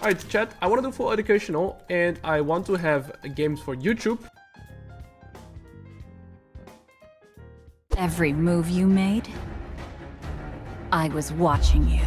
Alright, chat, I want to do full educational and I want to have games for YouTube. Every move you made, I was watching you.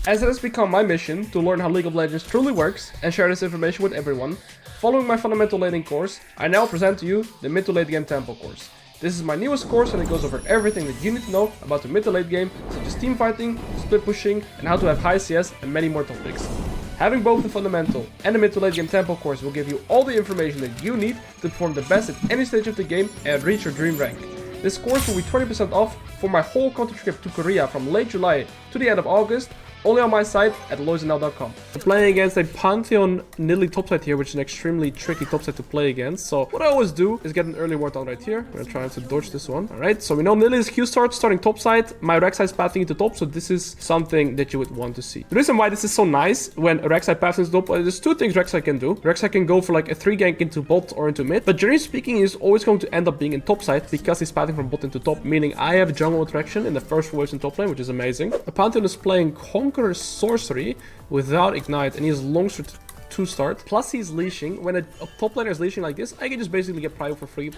As it has become my mission to learn how League of Legends truly works and share this information with everyone, following my fundamental laning course, I now present to you the mid to late game tempo course. This is my newest course and it goes over everything that you need to know about the mid to late game, such as team fighting, split pushing, and how to have high CS and many more topics. Having both the fundamental and the mid to late game tempo course will give you all the information that you need to perform the best at any stage of the game and reach your dream rank. This course will be 20% off for my whole country trip to Korea from late July to the end of August, only on my site at aloisnl.com. We're playing against a Pantheon Nidalee topside here, which is an extremely tricky topside to play against. So what I always do is get an early ward on right here. I'm gonna try to dodge this one. Alright, so we know Nidalee's Q starting topside. My Rek'Sai is pathing into top, so this is something that you would want to see. The reason why this is so nice when Rek'Sai paths into top, there's two things Rek'Sai can do. Rek'Sai can go for like a 3 gank into bot or into mid, but generally speaking, he's always going to end up being in topside because he's pathing from bot into top, meaning I have jungle interaction in the first 4 waves in top lane, which is amazing. The Pantheon is playing Conqueror's Sorcery without ignite and he has long to start, plus he's leashing. When a top laner is leashing like this, I can just basically get prio for free.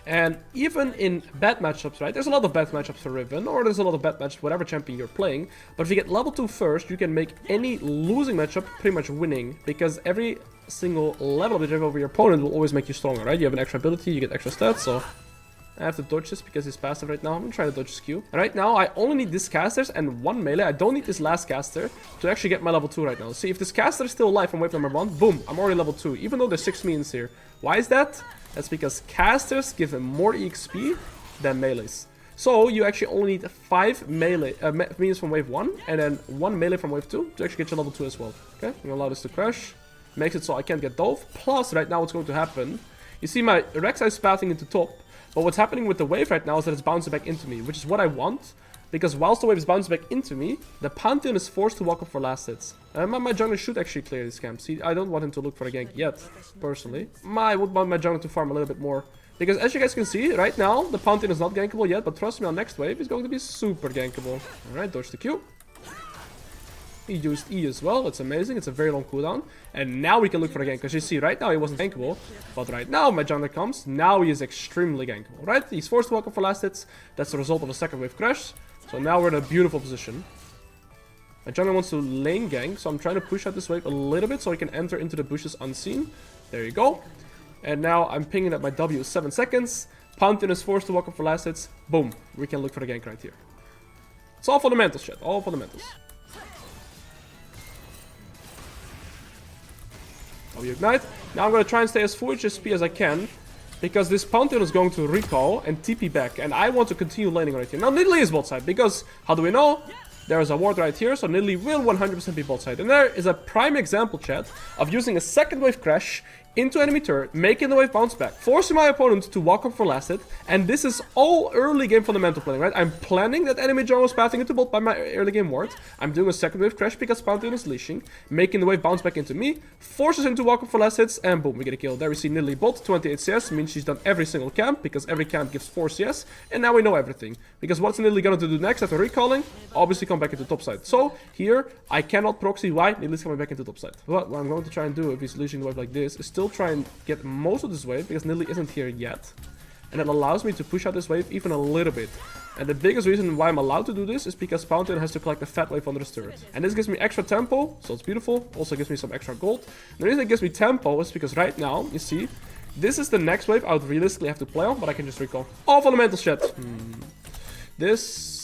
And even in bad matchups, right, there's a lot of bad matchups for Riven, or there's a lot of bad matchups whatever champion you're playing, but if you get level 2 first, you can make any losing matchup pretty much winning, because every single level of the over your opponent will always make you stronger, right? You have an extra ability, you get extra stats, so I have to dodge this because he's passive right now. I'm gonna try to dodge his Q. And right now, I only need this casters and 1 melee. I don't need this last caster to actually get my level 2 right now. See, if this caster is still alive from wave number 1, boom, I'm already level 2, even though there's 6 minions here. Why is that? That's because casters give him more EXP than melees. So you actually only need 5 melee minions from wave 1 and then 1 melee from wave 2 to actually get your level 2 as well. Okay, I'm gonna allow this to crash. Makes it so I can't get dove. Plus, right now what's going to happen, you see my Rek'Sai is pathing into top. But what's happening with the wave right now is that it's bouncing back into me, which is what I want. Because whilst the wave is bouncing back into me, the Pantheon is forced to walk up for last hits. My jungler should actually clear this camp. See, I don't want him to look for a gank yet, personally. I would want my jungler to farm a little bit more. Because as you guys can see, right now, the Pantheon is not gankable yet, but trust me, on next wave, he's going to be super gankable. Alright, dodge the Q. He used E as well, that's amazing, it's a very long cooldown. And now we can look for the gank, because you see, right now he wasn't gankable. But right now, my jungler comes, now he is extremely gankable, right? He's forced to walk up for last hits, that's the result of a second wave crash. So now we're in a beautiful position. My jungler wants to lane gank, so I'm trying to push out this wave a little bit so he can enter into the bushes unseen. There you go. And now I'm pinging that my W is 7 seconds. Pantheon is forced to walk up for last hits. Boom, we can look for the gank right here. It's all fundamentals, chat, all fundamentals. We ignite. Now I'm going to try and stay as full HP as I can, because this Pantheon is going to recall and TP back, and I want to continue laning right here. Now Nidalee is bot side, because how do we know? There is a ward right here, so Nidalee will 100% be bot side. And there is a prime example, chat, of using a second wave crash into enemy turret, making the wave bounce back, forcing my opponent to walk up for last hit, and this is all early game fundamental planning, right? I'm planning that enemy jungle is pathing into bot by my early game ward. I'm doing a second wave crash because Pantheon is leashing, making the wave bounce back into me, forces him to walk up for last hits, and boom, we get a kill. There we see Nidalee bot, 28 CS, means she's done every single camp, because every camp gives 4 CS, and now we know everything. Because what's Nidalee gonna do next after recalling? Obviously come back into topside. So, here, I cannot proxy why Nidalee's coming back into topside. But what I'm going to try and do, if he's leashing the wave like this, is still try and get most of this wave, because Nidalee isn't here yet. And it allows me to push out this wave even a little bit. And the biggest reason why I'm allowed to do this is because Pantheon has to collect a fat wave under his turret. And this gives me extra tempo, so it's beautiful. Also gives me some extra gold. And the reason it gives me tempo is because right now, you see, this is the next wave I would realistically have to play on, but I can just recall. All fundamentals, chat. This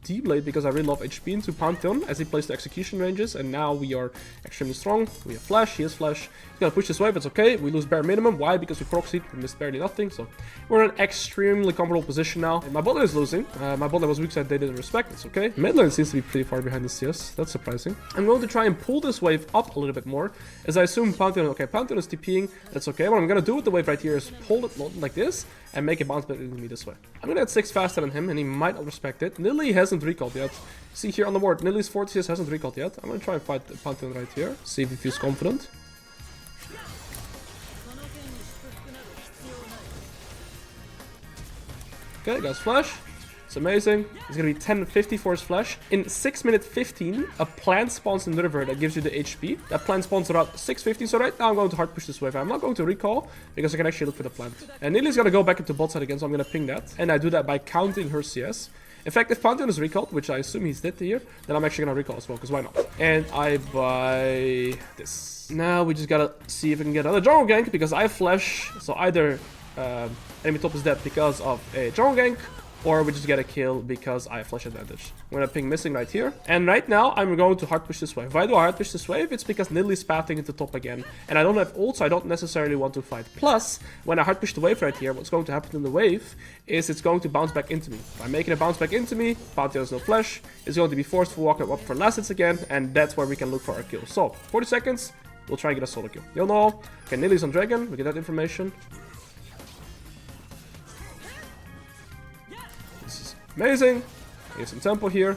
D-Blade, because I really love HP into Pantheon as he plays the execution ranges, and now we are extremely strong. We have flash, he has flash. He's gonna push this wave, it's okay. We lose bare minimum. Why? Because we proxied, we missed barely nothing, so we're in an extremely comfortable position now. And my bot lane is losing. My bot lane was weak side, they didn't respect, it's okay. Mid lane seems to be pretty far behind the CS, that's surprising. I'm going to try and pull this wave up a little bit more, as I assume Pantheon, okay, Pantheon is TPing, that's okay. What I'm gonna do with the wave right here is pull it like this, and make it bounce back into me this way. I'm gonna get 6 faster than him, and he might not respect it. Nidalee hasn't recalled yet. See here on the board, Nidalee's 40 CS hasn't recalled yet. I'm gonna try and fight the Pantheon right here, see if he feels confident. Okay, guys, flash. It's amazing. It's gonna be 1050 for his flash. In 6 minutes 15, a plant spawns in the river that gives you the HP. That plant spawns around 650, so right now I'm going to hard push this wave. I'm not going to recall, because I can actually look for the plant. And Nili's gonna go back into bot side again, so I'm gonna ping that. And I do that by counting her CS. In fact, if Pantheon is recalled, which I assume he's dead here, then I'm actually gonna recall as well, because why not? And I buy this. Now we just gotta see if we can get another jungle gank, because I have flash, so either enemy top is dead because of a jungle gank, or we just get a kill because I have flash advantage. I'm gonna ping missing right here. And right now, I'm going to hard push this wave. Why do I hard push this wave? It's because Nidalee's pathing into top again. And I don't have ult, so I don't necessarily want to fight. Plus, when I hard push the wave right here, what's going to happen in the wave is it's going to bounce back into me. By making it bounce back into me, Pantheon has no flash. It's going to be forced to walk up for last hits again, and that's where we can look for our kill. So, 40 seconds, we'll try and get a solo kill. You'll know. Okay, Nidalee's on Dragon. We get that information. Amazing. Get some tempo here.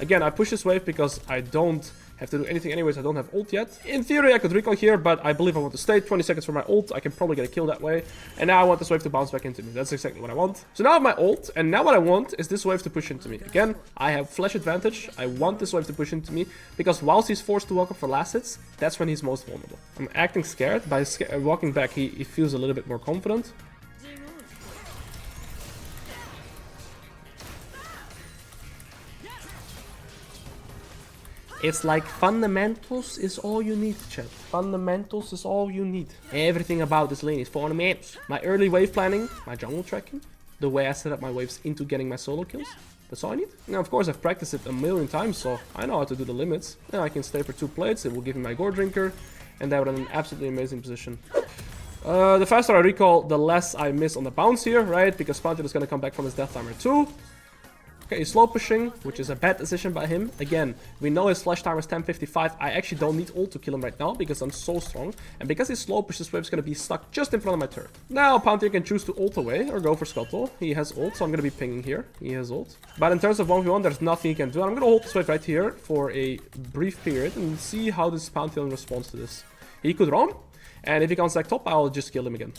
Again, I push this wave because I don't have to do anything anyways. I don't have ult yet. In theory, I could recall here, but I believe I want to stay 20 seconds for my ult. I can probably get a kill that way. And now I want this wave to bounce back into me. That's exactly what I want. So now I have my ult, and now what I want is this wave to push into me. Again, I have flash advantage. I want this wave to push into me because whilst he's forced to walk up for last hits, that's when he's most vulnerable. I'm acting scared. By walking back, he feels a little bit more confident. It's like fundamentals is all you need, chat. Fundamentals is all you need. Everything about this lane is fundamentals. My early wave planning, my jungle tracking, the way I set up my waves into getting my solo kills. That's all I need. Now, of course, I've practiced it a million times, so I know how to do the limits. Now I can stay for 2 plates. It will give me my gore drinker, and that would have an absolutely amazing position. The faster I recall, the less I miss on the bounce here, right? Because Pantheon is going to come back from his death timer too. Okay, he's slow pushing, which is a bad decision by him. Again, we know his flash timer is 10:55. I actually don't need ult to kill him right now because I'm so strong. And because he's slow push, this wave is going to be stuck just in front of my turret. Now, Pantheon can choose to ult away or go for Scuttle. He has ult, so I'm going to be pinging here. He has ult. But in terms of 1v1, there's nothing he can do. I'm going to hold this wave right here for a brief period and see how this Pantheon responds to this. He could roam, and if he comes back top, I'll just kill him again.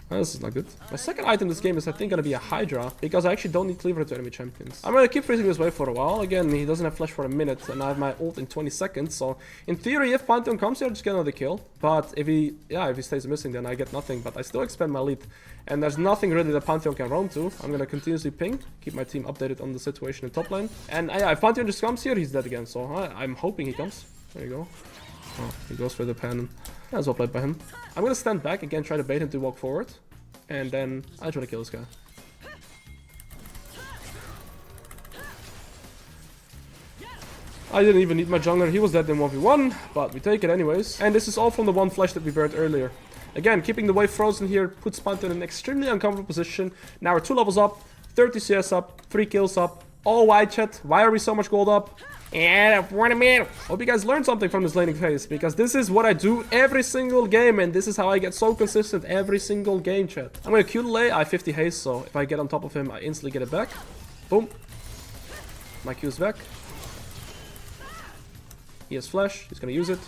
This is not good. My second item in this game is, I think, going to be a Hydra, because I actually don't need Cleaver to enemy champions. I'm going to keep freezing this wave for a while. Again, he doesn't have flash for a minute, and I have my ult in 20 seconds, so in theory, if Pantheon comes here, I'll just get another kill. But if he stays missing, then I get nothing, but I still expand my lead. And there's nothing really that Pantheon can roam to. I'm going to continuously ping, keep my team updated on the situation in top lane. And if Pantheon just comes here, he's dead again, so I'm hoping he comes. There you go. Oh, he goes for the pan. That's well played by him. I'm going to stand back, again, try to bait him to walk forward. And then I try to kill this guy. I didn't even need my jungler. He was dead in 1v1, but we take it anyways. And this is all from the one flash that we burned earlier. Again, keeping the wave frozen here puts Pantheon in an extremely uncomfortable position. Now we're 2 levels up, 30 CS up, 3 kills up. All white chat. Why are we so much gold up? And hope you guys learned something from this laning phase, because this is what I do every single game, and this is how I get so consistent every single game, chat. I'm gonna Q delay. I have 50 haste, so if I get on top of him, I instantly get it back. Boom. My Q's back. He has flash. He's gonna use it.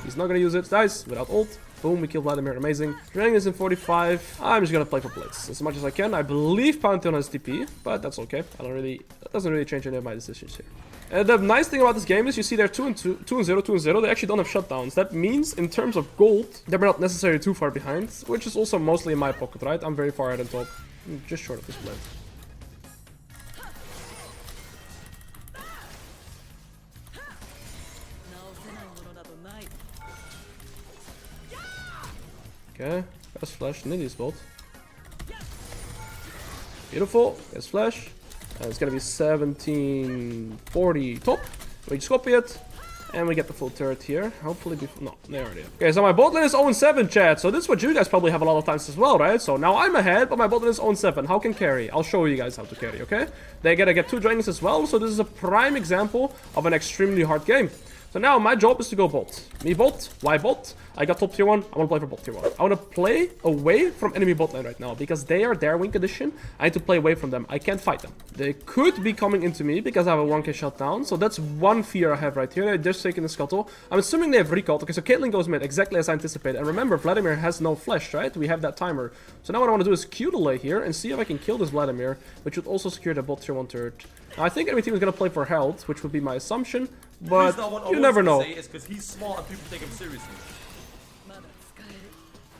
He's not gonna use it. Nice. Without ult. Boom, we killed Vladimir, amazing. Dragon is in 45. I'm just gonna play for plates as much as I can. I believe Pantheon has TP, but that's okay. That doesn't really change any of my decisions here. The nice thing about this game is you see they're 2-0, 2-0. They actually don't have shutdowns. That means in terms of gold, they're not necessarily too far behind, which is also mostly in my pocket, right? I'm very far ahead on top. I'm just short of this blade. Okay, best flash, Nidalee's bolt. Beautiful, there's flash. And it's gonna be 1740 top. We just copy it. And we get the full turret here. Hopefully before. No, they already have. Okay, so my bot lane is 0-7, chat. So this is what you guys probably have a lot of times as well, right? So now I'm ahead, but my bot lane is 0-7. How can carry? I'll show you guys how to carry, okay? They gotta get 2 dragons as well. So this is a prime example of an extremely hard game. So now my job is to go bot. Me bot. Why bot? I got top tier 1. I want to play for bot tier 1. I want to play away from enemy bot lane right now because they are their win condition. I need to play away from them. I can't fight them. They could be coming into me because I have a 1k shutdown. So that's one fear I have right here. They're just taking the scuttle. I'm assuming they have recalled. Okay, so Caitlyn goes mid exactly as I anticipated. And remember, Vladimir has no flash, right? We have that timer. So now what I want to do is Q delay here and see if I can kill this Vladimir, which would also secure the bot tier 1 turret. Now, I think every team is going to play for health, which would be my assumption. But you never know. It's because he's smart and people take him seriously.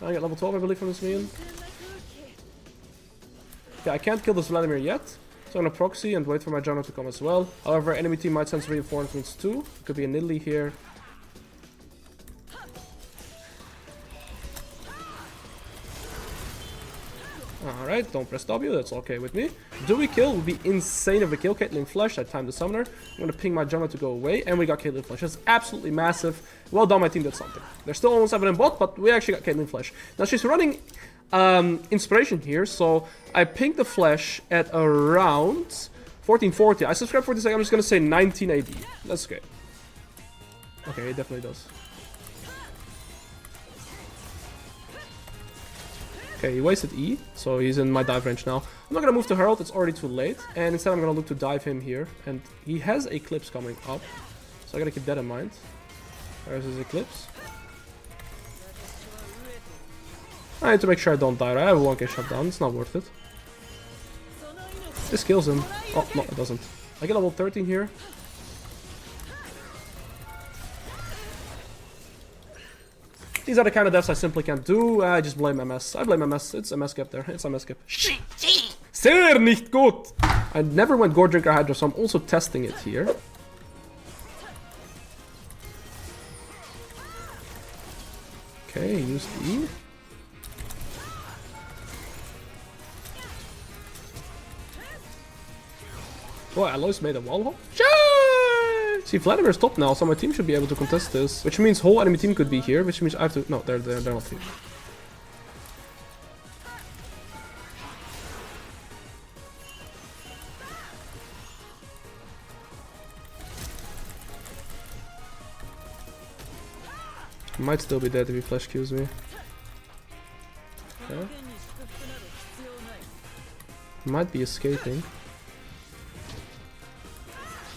I get level 12, I believe, from this minion. Okay, I can't kill this Vladimir yet. So I'm gonna proxy and wait for my Janna to come as well. However, enemy team might sense reinforcements too. It could be a Nidalee here. Alright, don't press W, that's okay with me. Do we kill? Would be insane if we kill Caitlyn Flash. I timed the summoner. I'm gonna ping my Janna to go away, and we got Caitlyn Flash. That's absolutely massive. Well done, my team did something. They're still almost 7 in bot, but we actually got Caitlyn Flash. Now she's running inspiration here, so I pinged the Flash at around 1440. I subscribed for this, I'm just gonna say 19 AD. That's okay. Okay, it definitely does. Okay, he wasted E, so he's in my dive range now. I'm not gonna move to Herald, it's already too late. And instead I'm gonna look to dive him here. And he has Eclipse coming up, so I gotta keep that in mind. There's his Eclipse. I need to make sure I don't die. I have a 1k shutdown, it's not worth it. This kills him. Oh, no, it doesn't. I get level 13 here. These are the kind of deaths I simply can't do. I just blame MS. I blame MS. It's MS cap there. It's MS cap. Sehr nicht gut! I never went Gore Drinker Hydra, so I'm also testing it here. Okay, use E. Boy, Alois made a wall hop. See, Vladimir's top now, so my team should be able to contest this. Which means whole enemy team could be here, which means I have to... No, they're not here. Might still be dead if he flash Qs me. Okay. Might be escaping.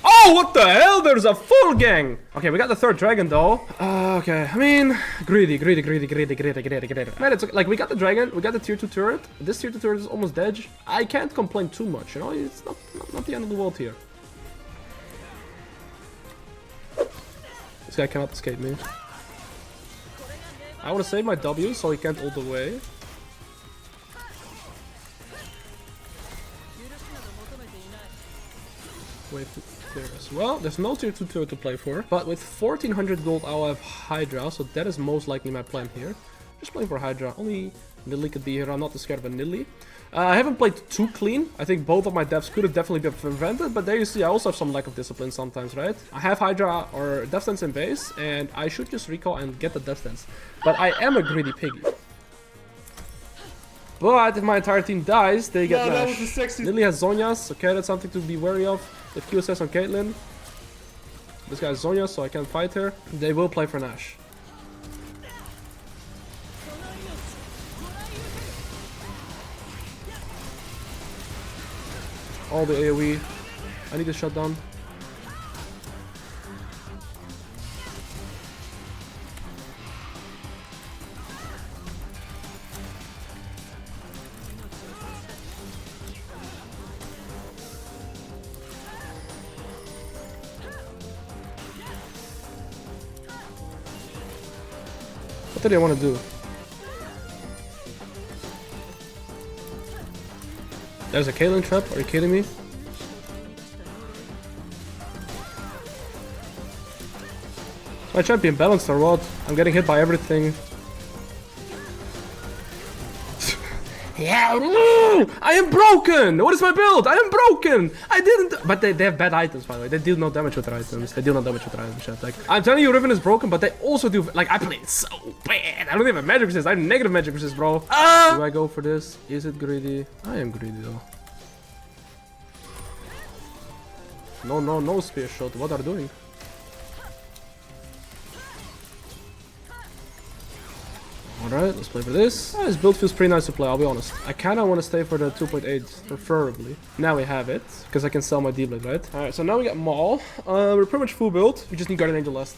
Oh, what the hell? There's a full gang! Okay, we got the third dragon though. Okay, I mean, greedy. Man, it's like, we got the dragon, we got the tier 2 turret. This tier 2 turret is almost dead. I can't complain too much, you know? It's not the end of the world here. This guy cannot escape me. I want to save my W so he can't ult away. Wait to clear as well. There's no tier 2 turret to play for. But with 1400 gold, I'll have Hydra. So that is most likely my plan here. Just playing for Hydra. Only Nidalee could be here. I'm not too scared of a Nidalee. I haven't played too clean. I think both of my deaths could have definitely been prevented. But there you see, I also have some lack of discipline sometimes, right? I have Hydra or Death Stance in base. And I should just recall and get the Death Stance. But I am a greedy piggy. But if my entire team dies, they get Nash. Nidalee has Zhonya's. Okay, that's something to be wary of. If QSS on Caitlyn. This guy is Zhonya, so I can't fight her. They will play for Nash. All the AoE. I need a shutdown. What did I want to do? There's a Caitlyn trap. Are you kidding me? My champion balanced or what? I'm getting hit by everything. Yeah, I am broken! What is my build? I am broken! I didn't... But they have bad items, by the way. They deal no damage with their items. They deal no damage with their items, chat. Like, I'm telling you, Riven is broken, but they also do... Like, I play it so bad. I don't even have magic resist. I have negative magic resist, bro. Do I go for this? Is it greedy? I am greedy, though. No spear shot. What are you doing? Alright, let's play for this. This build feels pretty nice to play, I'll be honest. I kinda wanna stay for the 2.8, preferably. Now we have it, because I can sell my D-Blade, right? Alright, so now we got Maul. We're pretty much full build. We just need Guardian Angel last.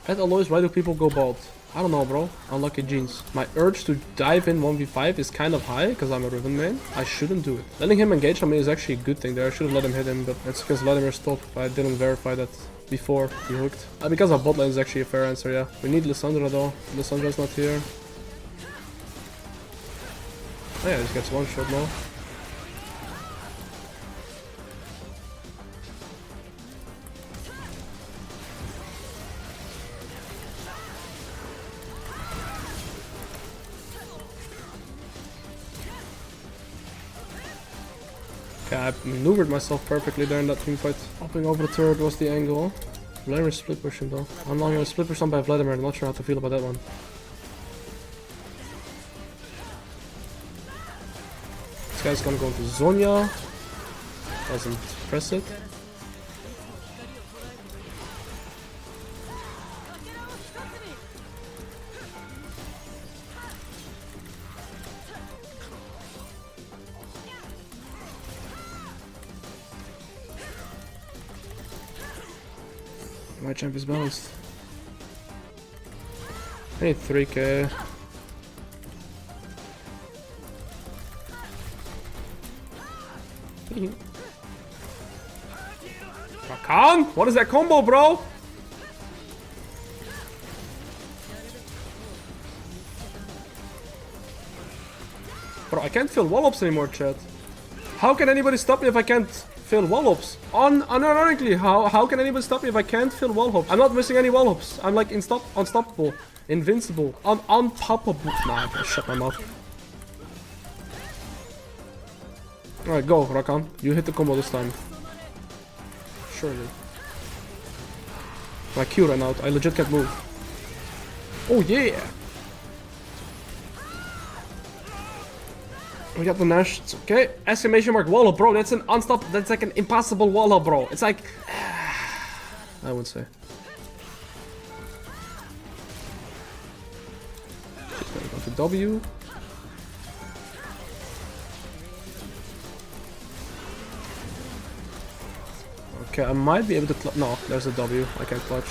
At Alois, why do people go bald? I don't know, bro. Unlucky genes. My urge to dive in 1v5 is kind of high, because I'm a Riven main. I shouldn't do it. Letting him engage on me is actually a good thing there. I should have let him hit him, but that's because Vladimir stopped. I didn't verify that before he hooked. Because our bot lane is actually a fair answer, yeah. We need Lissandra though. Lissandra's not here. Oh yeah, he just gets one shot now. Okay, I maneuvered myself perfectly there in that team fight. Hopping over the turret was the angle. Vladimir split pushing though. I'm not gonna split push on by Vladimir. I'm not sure how to feel about that one. This guy's gonna go into Zonya. Doesn't press it. My champ is balanced. I need 3k. Rakan? What is that combo, bro? Bro, I can't fill wall-ups anymore, chat. How can anybody stop me if I can't fill wall-ups? Unironically, how can anybody stop me if I can't fill wall-hops? I'm not missing any wall-hops. I'm like unstoppable, invincible, unpoppable. Nah, I can shut my mouth. Alright, go, Rakan. You hit the combo this time. Surely. My Q ran out. I legit can't move. Oh yeah! We got the Nash. It's okay. Exclamation mark wall up, bro. That's an unstop. That's like an impossible wall up, bro. It's like I would say. Just gotta go to W. Okay, I might be able to clutch. No, there's a W. I can't clutch.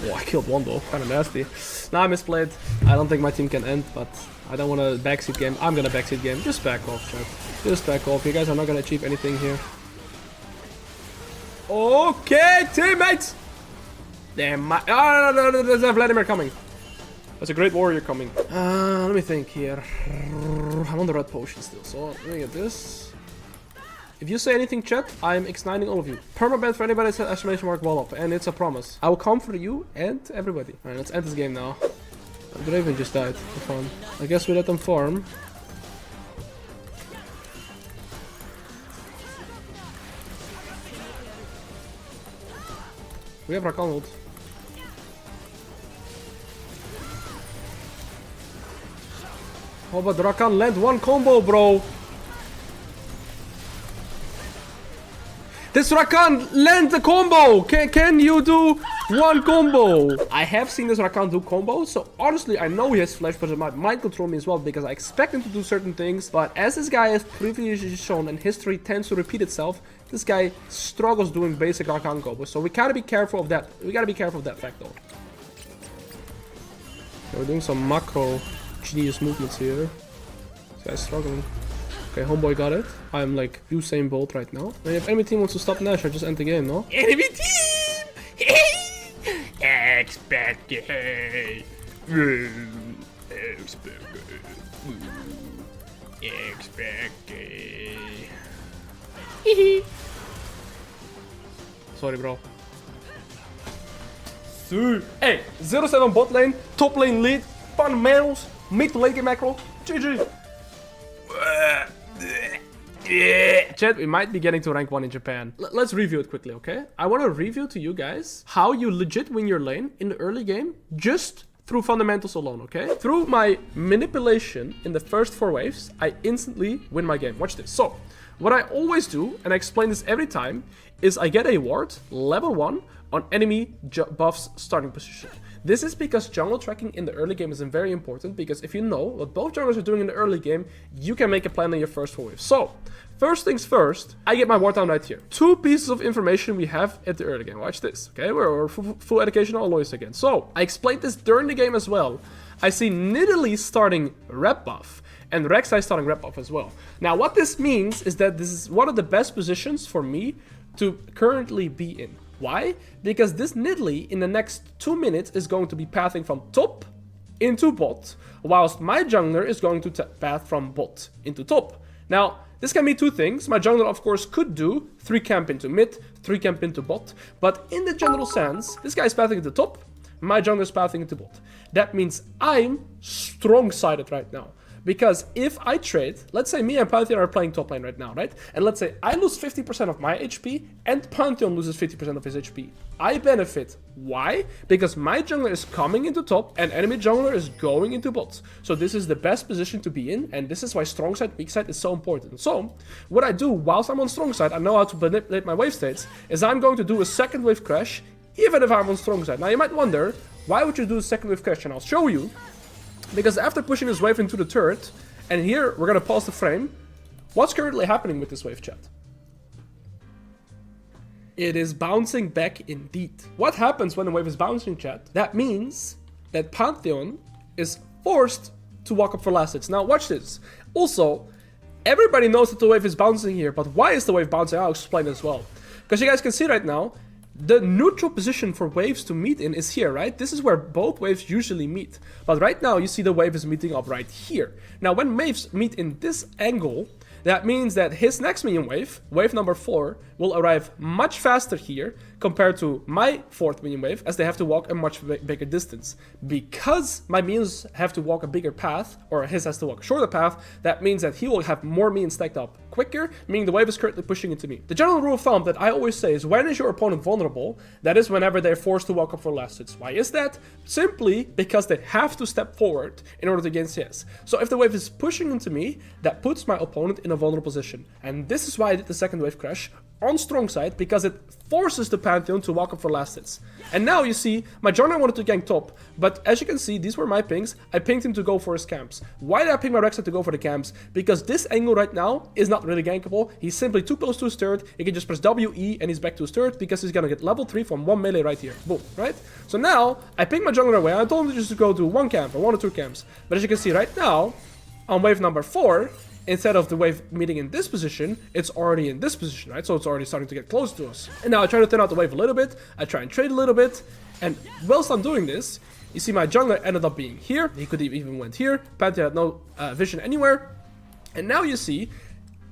Oh, I killed one though. Kinda nasty. Nah, I misplayed. I don't think my team can end, but I don't want to backseat game. I'm gonna backseat game. Just back off, chat. Just back off. You guys are not gonna achieve anything here. Okay, teammates! Damn, my... Oh, no, there's a Vladimir coming. There's a great warrior coming. Let me think here. I'm on the red potion still, so let me get this. If you say anything, chat, I'm X9ing all of you. Permaban for anybody that says exclamation mark wall up, and it's a promise. I will come for you and everybody. Alright, let's end this game now. Draven just died for fun. I guess we let them farm. We have Rakan ult. Oh, but Rakan land one combo, bro. This Rakan land the combo! Can you do one combo? I have seen this Rakan do combos, so honestly I know he has flash, but it might control me as well because I expect him to do certain things. But as this guy has previously shown and history tends to repeat itself, this guy struggles doing basic Rakan combos. So we gotta be careful of that. We gotta be careful of that fact though. Okay, we're doing some macro genius movements here. This guy's struggling. Okay, homeboy got it. I'm like Usain Bolt right now. And if enemy team wants to stop Nash, I just end the game, no? Enemy team! Expect it. Expect it. Sorry, bro. Hey, 0-7 bot lane, top lane lead, fundamentals, mid to late game macro. GG. Chat, we might be getting to rank 1 in Japan. Let's review it quickly, okay? I want to review to you guys how you legit win your lane in the early game just through fundamentals alone, okay? Through my manipulation in the first 4 waves, I instantly win my game. Watch this. So, what I always do, and I explain this every time, is I get a ward, level 1, on enemy buff's starting position. This is because jungle tracking in the early game is very important, because if you know what both junglers are doing in the early game, you can make a plan on your first 4 waves. So, first things first, I get my ward down right here. 2 pieces of information we have at the early game. Watch this, okay? We're full education on Alois again. So, I explained this during the game as well. I see Nidalee starting rep buff, and Rek'Sai starting rep buff as well. Now, what this means is that this is one of the best positions for me to currently be in. Why? Because this Nidalee in the next 2 minutes is going to be pathing from top into bot, whilst my jungler is going to path from bot into top. Now, this can be 2 things. My jungler, of course, could do 3 camp into mid, 3 camp into bot, but in the general sense, this guy is pathing into top, my jungler is pathing into bot. That means I'm strong-sided right now. Because if I trade, let's say me and Pantheon are playing top lane right now, right? And let's say I lose 50% of my HP and Pantheon loses 50% of his HP. I benefit. Why? Because my jungler is coming into top and enemy jungler is going into bot. So this is the best position to be in, and this is why strong side, weak side is so important. So what I do whilst I'm on strong side, I know how to manipulate my wave states, is I'm going to do a second wave crash even if I'm on strong side. Now you might wonder, why would you do a second wave crash? And I'll show you. Because after pushing this wave into the turret, and here we're gonna pause the frame, what's currently happening with this wave, chat? It is bouncing back indeed. What happens when the wave is bouncing, chat? That means that Pantheon is forced to walk up for last hits. Now watch this. Also, everybody knows that the wave is bouncing here, but why is the wave bouncing? I'll explain as well. Because you guys can see right now, the neutral position for waves to meet in is here, right? This is where both waves usually meet. But right now, you see the wave is meeting up right here. Now, when waves meet in this angle, that means that his next minion wave, wave number 4, will arrive much faster here compared to my 4th minion wave, as they have to walk a much bigger distance. Because my minions have to walk a bigger path, or his has to walk a shorter path, that means that he will have more minions stacked up quicker, meaning the wave is currently pushing into me. The general rule of thumb that I always say is, when is your opponent vulnerable? That is whenever they're forced to walk up for last hits. Why is that? Simply because they have to step forward in order to gain CS. So if the wave is pushing into me, that puts my opponent in a vulnerable position. And this is why I did the second wave crash on strong side, because it forces the Pantheon to walk up for last hits. And now you see, my jungler wanted to gank top, but as you can see, these were my pings. I pinged him to go for his camps. Why did I ping my Rek'Sai to go for the camps? Because this angle right now is not really gankable. He's simply too close to his turret. He can just press WE and he's back to his turret, because he's gonna get level 3 from 1 melee right here. Boom, right? So now, I pinged my jungler away. I told him just to go to 1 camp or 1 or 2 camps. But as you can see right now, on wave number 4, instead of the wave meeting in this position, it's already in this position, right? So it's already starting to get close to us. And now I try to thin out the wave a little bit. I try and trade a little bit. And whilst I'm doing this, you see my jungler ended up being here. He could have even went here. Pantheon had no vision anywhere. And now you see,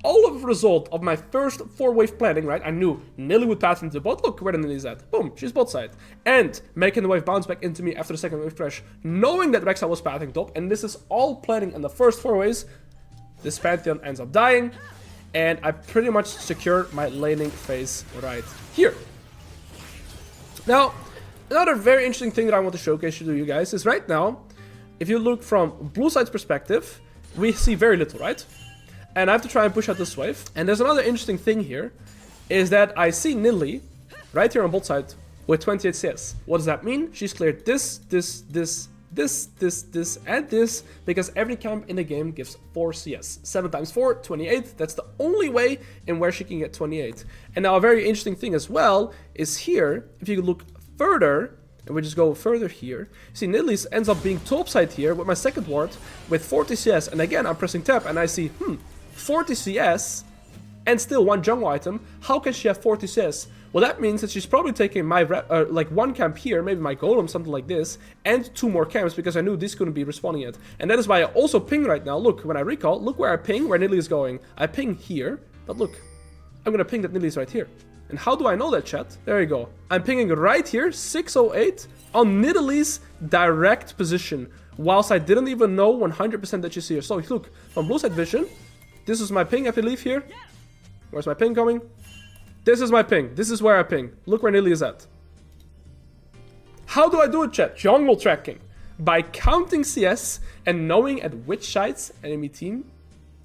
all of the result of my first 4-wave planning, right? I knew Nidalee would path into bot. Look where the Nidalee's at. Boom, she's bot side. And making the wave bounce back into me after the second wave crash, knowing that Rek'Sai was pathing top. And this is all planning in the first 4 waves. This Pantheon ends up dying, and I pretty much secured my laning phase right here. Now, another very interesting thing that I want to showcase to you guys is right now, if you look from blue side's perspective, we see very little, right? And I have to try and push out this wave. And there's another interesting thing here, is that I see Nidalee right here on bot side with 28 CS. What does that mean? She's cleared this, and this, because every camp in the game gives 4 CS. 7 times 4, 28. That's the only way in where she can get 28. And now a very interesting thing as well is here, if you look further, and we just go further here, see Nidalee ends up being topside here with my second ward with 40 CS. And again, I'm pressing tab and I see, 40 CS and still 1 jungle item. How can she have 40 CS? Well, that means that she's probably taking my like 1 camp here, maybe my golem, something like this, and 2 more camps, because I knew this couldn't be respawning yet. And that is why I also ping right now. Look, when I recall, look where I ping, where Nidalee is going. I ping here, but look, I'm gonna ping that Nidalee is right here. And how do I know that, chat? There you go. I'm pinging right here, 608, on Nidalee's direct position, whilst I didn't even know 100% that she's here. So look, from blue side vision, this is my ping, I believe here. Where's my ping coming? This is my ping. This is where I ping. Look where Nidalee is at. How do I do it, chat? Jungle tracking. By counting CS and knowing at which sides enemy team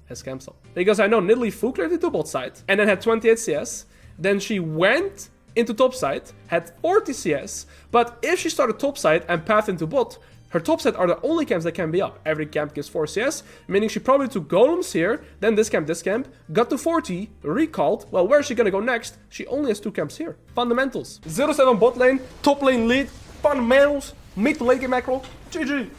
has camps up. Because I know Nidalee full cleared into bot side and then had 28 CS. Then she went into top side, had 40 CS. But if she started top side and pathed into bot, her top side are the only camps that can be up. Every camp gives 4 CS, meaning she probably took golems here, then this camp, got to 40, recalled. Well, where is she gonna go next? She only has 2 camps here. Fundamentals. 0-7 bot lane, top lane lead, fundamentals, mid to late game macro. GG.